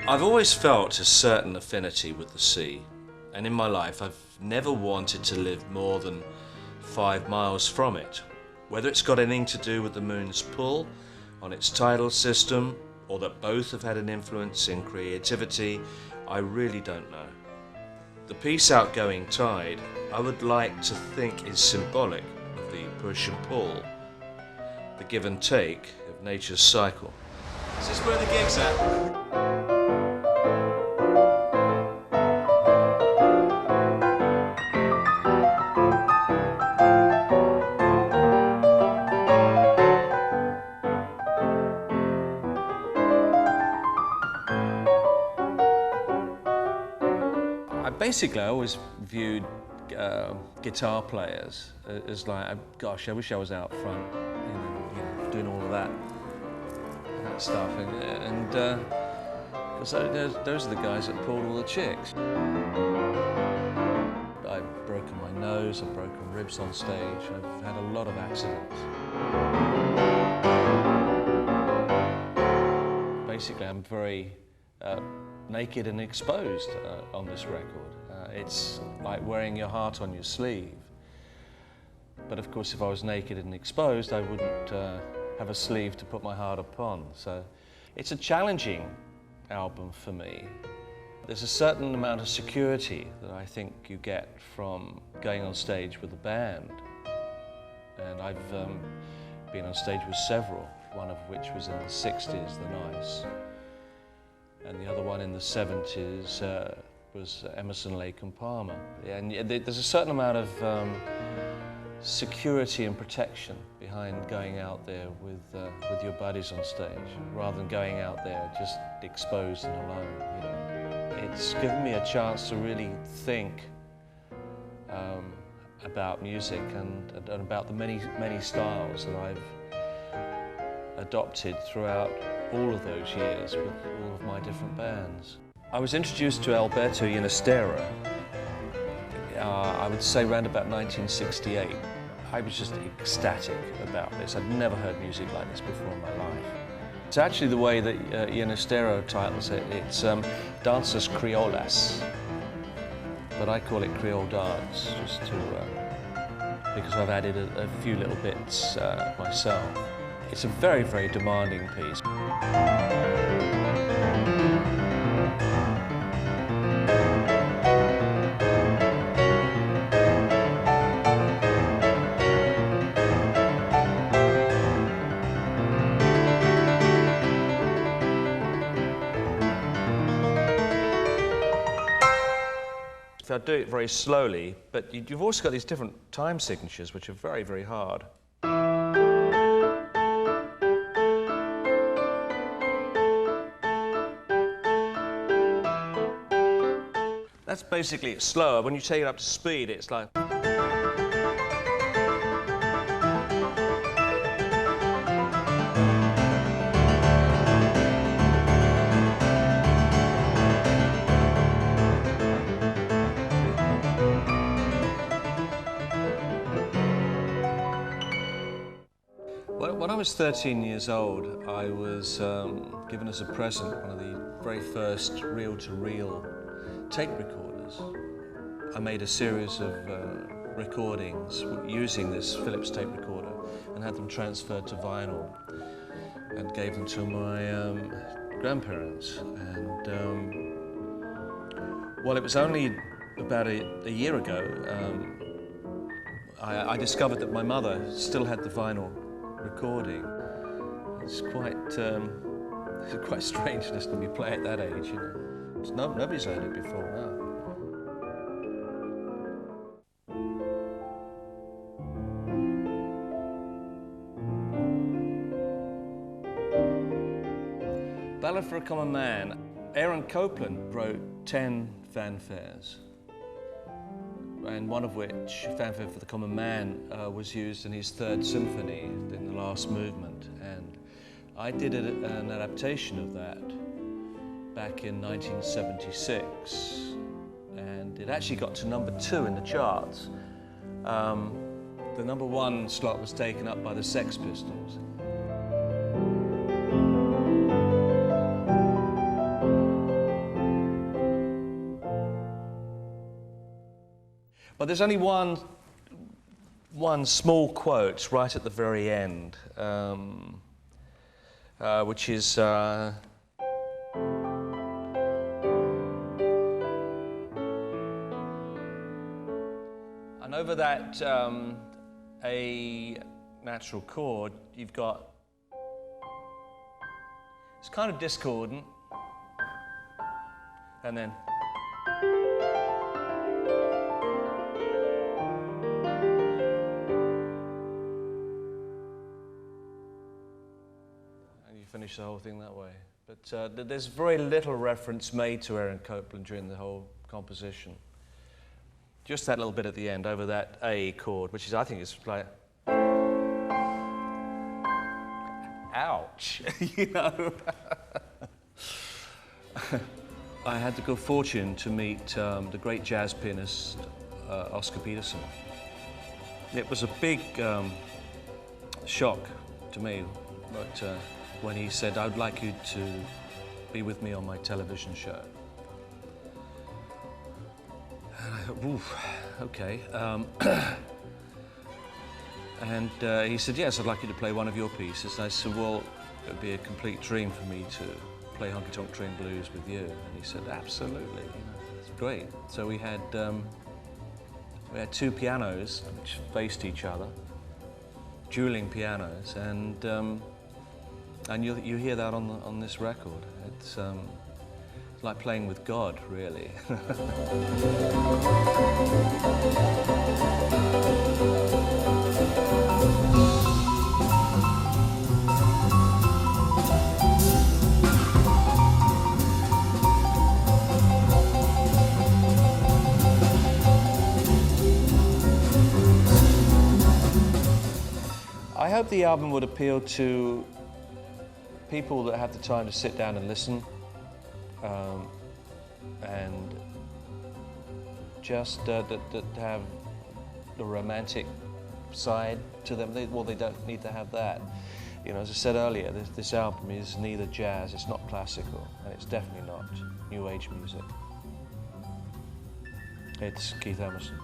I've always felt a certain affinity with the sea, and in my life I've never wanted to live more than 5 miles from it. Whether it's got anything to do with the moon's pull on its tidal system, or that both have had an influence in creativity, I really don't know. The peace outgoing tide, I would like to think, is symbolic of the push and pull, the give and take of nature's cycle. Is this where the gig's at? Basically, I always viewed guitar players as like, gosh, I wish I was out front, doing all of that stuff, and because those are the guys that pulled all the chicks. I've broken my nose, I've broken ribs on stage, I've had a lot of accidents. Basically, I'm very naked and exposed on this record. It's like wearing your heart on your sleeve. But of course, if I was naked and exposed, I wouldn't have a sleeve to put my heart upon. So it's a challenging album for me. There's a certain amount of security that I think you get from going on stage with a band. And I've been on stage with several, one of which was in the 60s, the Nice. And the other one in the 70s was Emerson, Lake and Palmer. And there's a certain amount of security and protection behind going out there with your buddies on stage, rather than going out there just exposed and alone. It's given me a chance to really think about music and about the many styles that I've adopted throughout all of those years with all of my different bands. I was introduced to Alberto Ginastera, I would say around about 1968. I was just ecstatic about this. I'd never heard music like this before in my life. It's actually the way that Ginastera titles it. It's Danzas Criollas, but I call it Creole dance, just to because I've added a few little bits myself. It's a very, very demanding piece. I do it very slowly, but you've also got these different time signatures which are very, very hard. That's basically it's slower. When you take it up to speed, it's like... When I was 13 years old, I was given as a present one of the very first reel-to-reel tape recorders. I made a series of recordings using this Philips tape recorder and had them transferred to vinyl and gave them to my grandparents. And well, it was only about a year ago I discovered that my mother still had the vinyl recording. It's quite strange just to be playing at that age, Nobody's heard it before now. Ballad for a Common Man. Aaron Copland wrote 10 fanfares, and one of which, Fanfare for the Common Man, was used in his third symphony in the last movement. And I did an adaptation of that back in 1976. And it actually got to #2 in the charts. The #1 slot was taken up by the Sex Pistols. But there's only one small quote right at the very end, which is and over that A natural chord, you've got, it's kind of discordant, and then and you finish the whole thing that way. But there's very little reference made to Aaron Copland during the whole composition. Just that little bit at the end over that A chord, which is, I think, is like, ouch, you know. I had the good fortune to meet the great jazz pianist Oscar Peterson. It was a big shock to me, but when he said, "I'd like you to be with me on my television show." And I thought, oof, okay. And he said, "Yes, I'd like you to play one of your pieces." And I said, "Well, it would be a complete dream for me to play Honky Tonk Train Blues with you." And he said, "Absolutely, you know, that's great." So we had two pianos which faced each other, dueling pianos, and you hear that on this record. It's like playing with God, really. I hope the album would appeal to people that have the time to sit down and listen, and just that have the romantic side to them. They don't need to have that. You know, as I said earlier, this album is neither jazz, it's not classical, and it's definitely not New Age music. It's Keith Emerson.